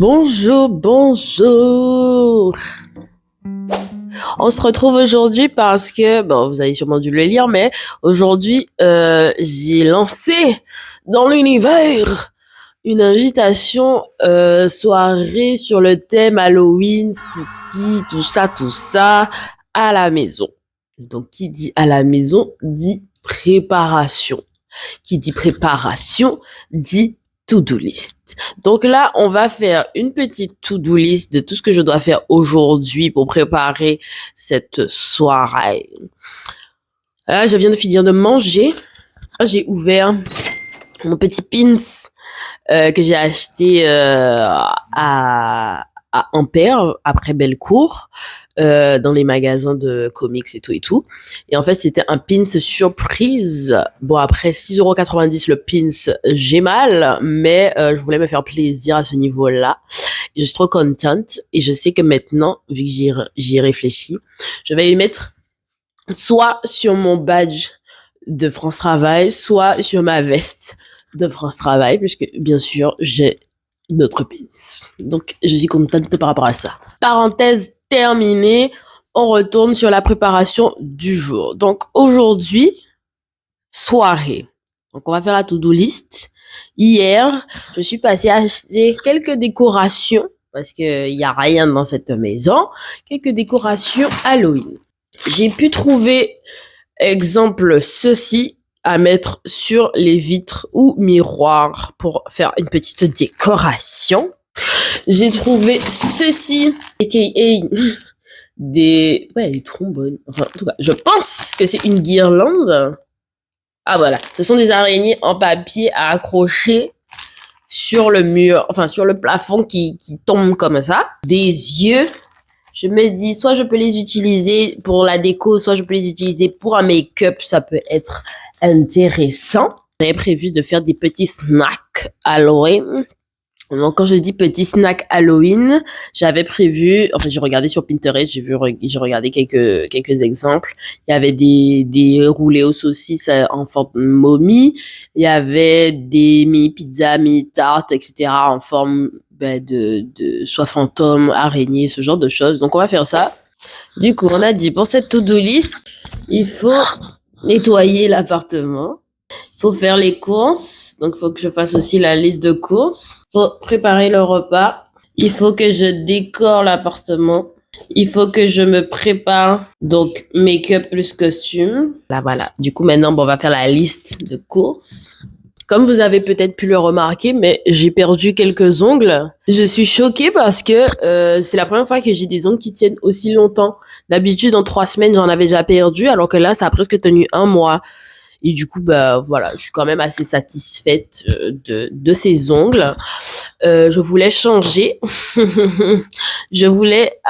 Bonjour, bonjour. On se retrouve aujourd'hui parce que, bon, vous avez sûrement dû le lire, mais aujourd'hui, j'ai lancé dans l'univers une invitation soirée sur le thème Halloween, spooky, tout ça, à la maison. Donc, qui dit à la maison dit préparation. Qui dit préparation dit to-do list. Donc là, on va faire une petite to-do list de tout ce que je dois faire aujourd'hui pour préparer cette soirée. Là, je viens de finir de manger. J'ai ouvert mon petit pins que j'ai acheté à Ampère, après Bellecour, dans les magasins de comics et tout. Et en fait, c'était un pins surprise. Bon, après 6,90 € le pins, j'ai mal, mais je voulais me faire plaisir à ce niveau-là. Je suis trop contente et je sais que maintenant, vu que j'y réfléchis, je vais les mettre soit sur mon badge de France Travail, soit sur ma veste de France Travail, puisque bien sûr, j'ai d'autres pins. Donc, je suis contente par rapport à ça. Parenthèse terminée, on retourne sur la préparation du jour. Donc, aujourd'hui, soirée. Donc, on va faire la to-do list. Hier, je suis passée acheter quelques décorations, parce qu'il n'y a rien dans cette maison, quelques décorations Halloween. J'ai pu trouver, exemple, ceci, à mettre sur les vitres ou miroirs pour faire une petite décoration. J'ai trouvé ceci, aka des trombones. Enfin, en tout cas, je pense que c'est une guirlande. Ah voilà, ce sont des araignées en papier à accrocher sur le mur, enfin sur le plafond qui tombent comme ça. Des yeux. Je me dis, soit je peux les utiliser pour la déco, soit je peux les utiliser pour un make-up. Ça peut être intéressant. J'avais prévu de faire des petits snacks Halloween. Donc, quand je dis petits snacks Halloween, j'avais prévu, enfin, j'ai regardé sur Pinterest, j'ai regardé quelques exemples. Il y avait des roulés aux saucisses en forme de momie. Il y avait des mini pizzas, mini tartes, etc. en forme, de soit fantôme, araignée, ce genre de choses. Donc, on va faire ça. Du coup, on a dit, pour cette to-do list, il faut nettoyer l'appartement. Il faut faire les courses. Donc, il faut que je fasse aussi la liste de courses. Il faut préparer le repas. Il faut que je décore l'appartement. Il faut que je me prépare. Donc, make-up plus costume. Là, voilà. Du coup, maintenant, on va faire la liste de courses. Comme vous avez peut-être pu le remarquer, mais j'ai perdu quelques ongles. Je suis choquée parce que c'est la première fois que j'ai des ongles qui tiennent aussi longtemps. D'habitude, en 3 semaines, j'en avais déjà perdu, alors que là, ça a presque tenu 1 mois. Et du coup, voilà, je suis quand même assez satisfaite de ces ongles. Je voulais changer. Je voulais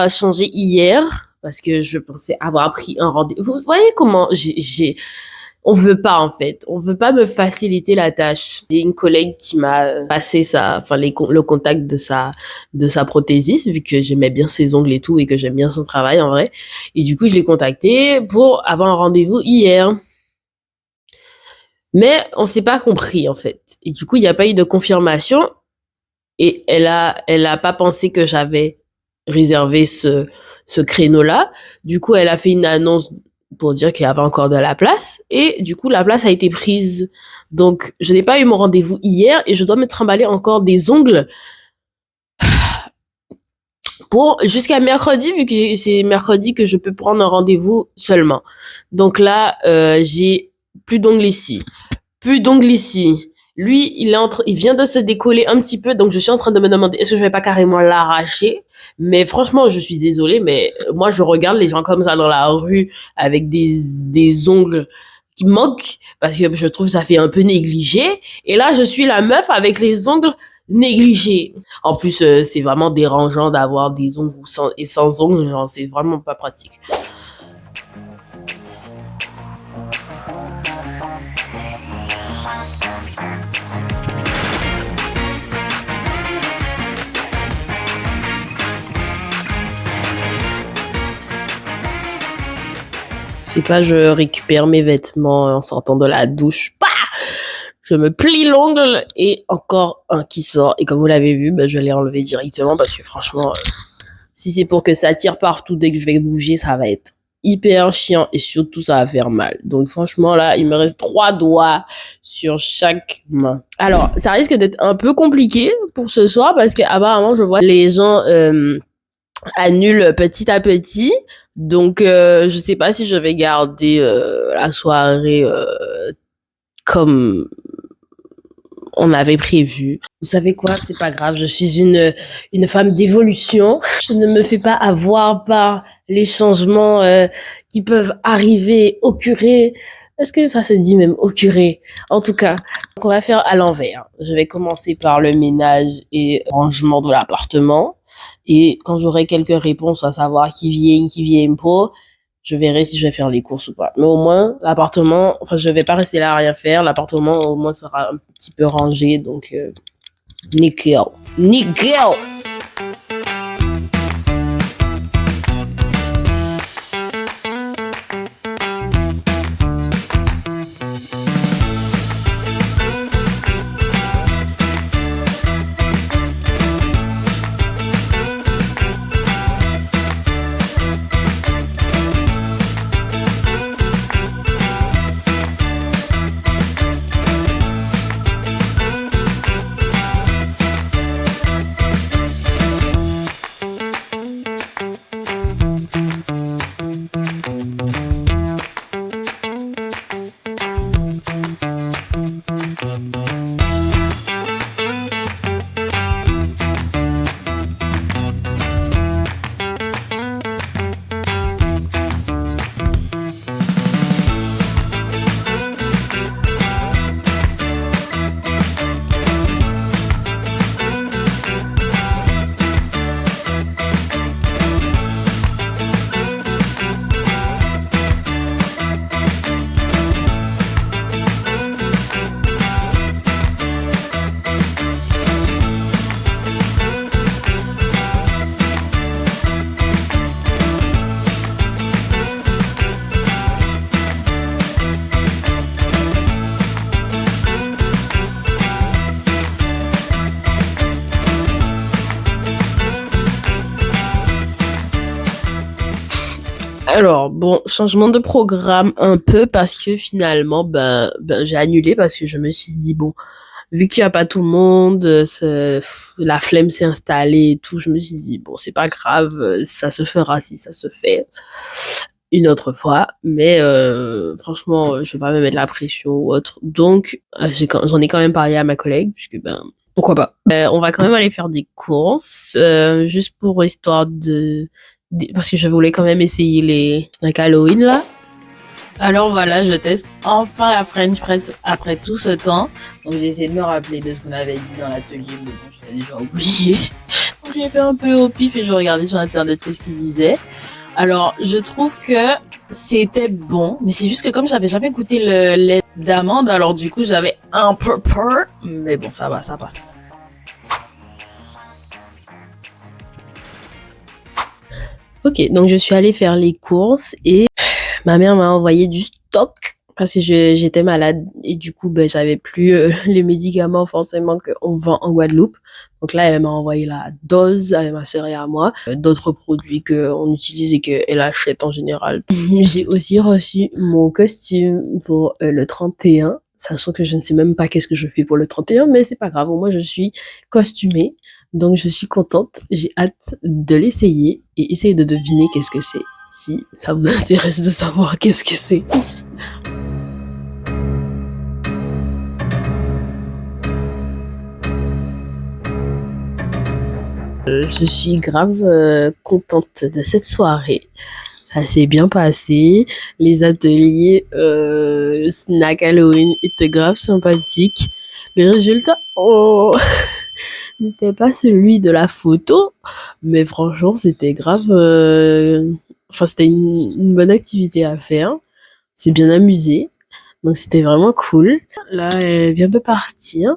changer hier parce que je pensais avoir pris un rendez-vous. Vous voyez comment on veut pas, en fait. On veut pas me faciliter la tâche. J'ai une collègue qui m'a passé le contact de sa prothésiste, vu que j'aimais bien ses ongles et tout, et que j'aime bien son travail, en vrai. Et du coup, je l'ai contactée pour avoir un rendez-vous hier. Mais on s'est pas compris, en fait. Et du coup, il n'y a pas eu de confirmation. Et elle a pas pensé que j'avais réservé ce créneau-là. Du coup, elle a fait une annonce pour dire qu'il y avait encore de la place. Et du coup, la place a été prise. Donc, je n'ai pas eu mon rendez-vous hier et je dois me trimballer encore des ongles pour jusqu'à mercredi, vu que c'est mercredi que je peux prendre un rendez-vous seulement. Donc là, j'ai plus d'ongles ici. Plus d'ongles ici. Lui, il vient de se décoller un petit peu, donc je suis en train de me demander est-ce que je vais pas carrément l'arracher. Mais franchement, je suis désolée, mais moi, je regarde les gens comme ça dans la rue avec des ongles qui manquent parce que je trouve que ça fait un peu négligé. Et là, je suis la meuf avec les ongles négligé. En plus, c'est vraiment dérangeant d'avoir des ongles et sans ongles, genre, c'est vraiment pas pratique. C'est pas je récupère mes vêtements en sortant de la douche. Bah, je me plie l'ongle et encore un qui sort. Et comme vous l'avez vu, bah, je l'ai enlevé directement parce que franchement, si c'est pour que ça tire partout dès que je vais bouger, ça va être hyper chiant et surtout ça va faire mal. Donc franchement là, il me reste 3 doigts sur chaque main. Alors, ça risque d'être un peu compliqué pour ce soir parce que apparemment je vois les gens annulent petit à petit. Donc je sais pas si je vais garder la soirée comme on avait prévu. Vous savez quoi, c'est pas grave, je suis une femme d'évolution. Je ne me fais pas avoir par les changements qui peuvent arriver, occurrer. Est-ce que ça se dit même occurrer? En tout cas, donc on va faire à l'envers. Je vais commencer par le ménage et rangement de l'appartement. Et quand j'aurai quelques réponses à savoir qui vient pas, je verrai si je vais faire les courses ou pas. Mais au moins, l'appartement, enfin, je vais pas rester là à rien faire. L'appartement, au moins, sera un petit peu rangé. Donc, nickel. Nickel! Alors, bon, changement de programme un peu parce que finalement, j'ai annulé parce que je me suis dit, bon, vu qu'il n'y a pas tout le monde, la flemme s'est installée et tout, je me suis dit, bon, c'est pas grave, ça se fera si ça se fait une autre fois. Mais franchement, je vais pas me mettre la pression ou autre. Donc, j'en ai quand même parlé à ma collègue, puisque, pourquoi pas. On va quand même aller faire des courses, juste pour histoire parce que je voulais quand même essayer les snacks Halloween là. Alors voilà, je teste enfin la French press après tout ce temps. Donc j'ai essayé de me rappeler de ce qu'on avait dit dans l'atelier, mais bon, j'avais déjà oublié. Donc j'ai fait un peu au pif et je regardais sur internet ce qu'ils disaient. Alors je trouve que c'était bon, mais c'est juste que comme j'avais jamais goûté le lait d'amande, alors du coup j'avais un peu peur, mais bon ça va, ça passe. Ok, donc je suis allée faire les courses et ma mère m'a envoyé du stock parce que j'étais malade et du coup j'avais plus les médicaments forcément qu'on vend en Guadeloupe. Donc là elle m'a envoyé la dose à ma sœur et à moi, d'autres produits qu'on utilise et qu'elle achète en général. J'ai aussi reçu mon costume pour le 31, sachant que je ne sais même pas qu'est-ce que je fais pour le 31, mais c'est pas grave, au moins je suis costumée. Donc je suis contente, j'ai hâte de l'essayer et essayer de deviner qu'est-ce que c'est, si ça vous intéresse de savoir qu'est-ce que c'est. Je suis grave contente de cette soirée. Ça s'est bien passé. Les ateliers snack Halloween étaient grave sympathiques. Le résultat, oh, n'était pas celui de la photo, mais franchement, c'était grave. Enfin, c'était une bonne activité à faire. C'est bien amusé. Donc, c'était vraiment cool. Là, elle vient de partir.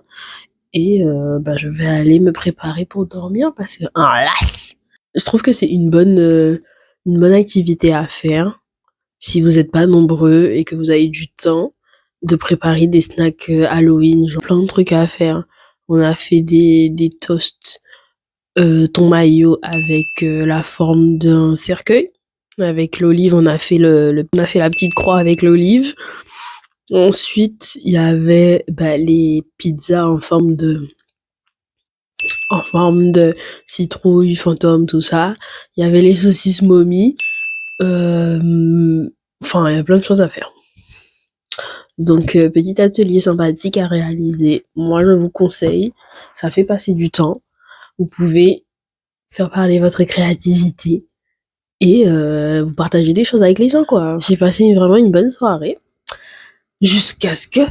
Et bah, je vais aller me préparer pour dormir parce que lasse. Je trouve que c'est une bonne activité à faire si vous n'êtes pas nombreux et que vous avez du temps de préparer des snacks Halloween, genre plein de trucs à faire. On a fait des toasts thon mayo avec la forme d'un cercueil. Avec l'olive, on a fait on a fait la petite croix avec l'olive. Ensuite, il y avait bah, les pizzas en forme de citrouille, fantôme, tout ça. Il y avait les saucisses momies. Enfin, il y a plein de choses à faire. Donc, petit atelier sympathique à réaliser. Moi, je vous conseille. Ça fait passer du temps. Vous pouvez faire parler votre créativité et vous partager des choses avec les gens, quoi. J'ai passé vraiment une bonne soirée. Jusqu'à ce que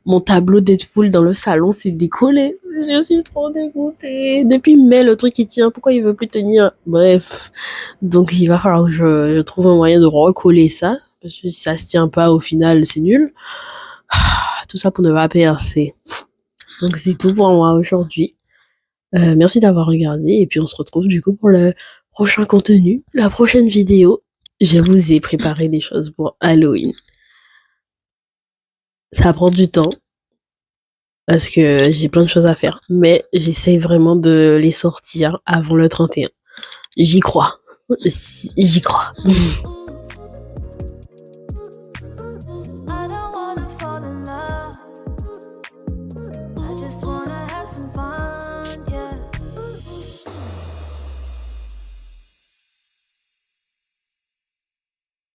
mon tableau Deadpool dans le salon s'est décollé. Je suis trop dégoûtée. Depuis mai, le truc il tient. Pourquoi il veut plus tenir? Bref. Donc il va falloir que je trouve un moyen de recoller ça. Parce que si ça se tient pas, au final, c'est nul. Tout ça pour ne pas percer. Donc c'est tout pour moi aujourd'hui. Merci d'avoir regardé. Et puis on se retrouve du coup pour le prochain contenu. La prochaine vidéo. Je vous ai préparé des choses pour Halloween. Ça prend du temps. Parce que j'ai plein de choses à faire. Mais j'essaye vraiment de les sortir avant le 31. J'y crois. J'y crois.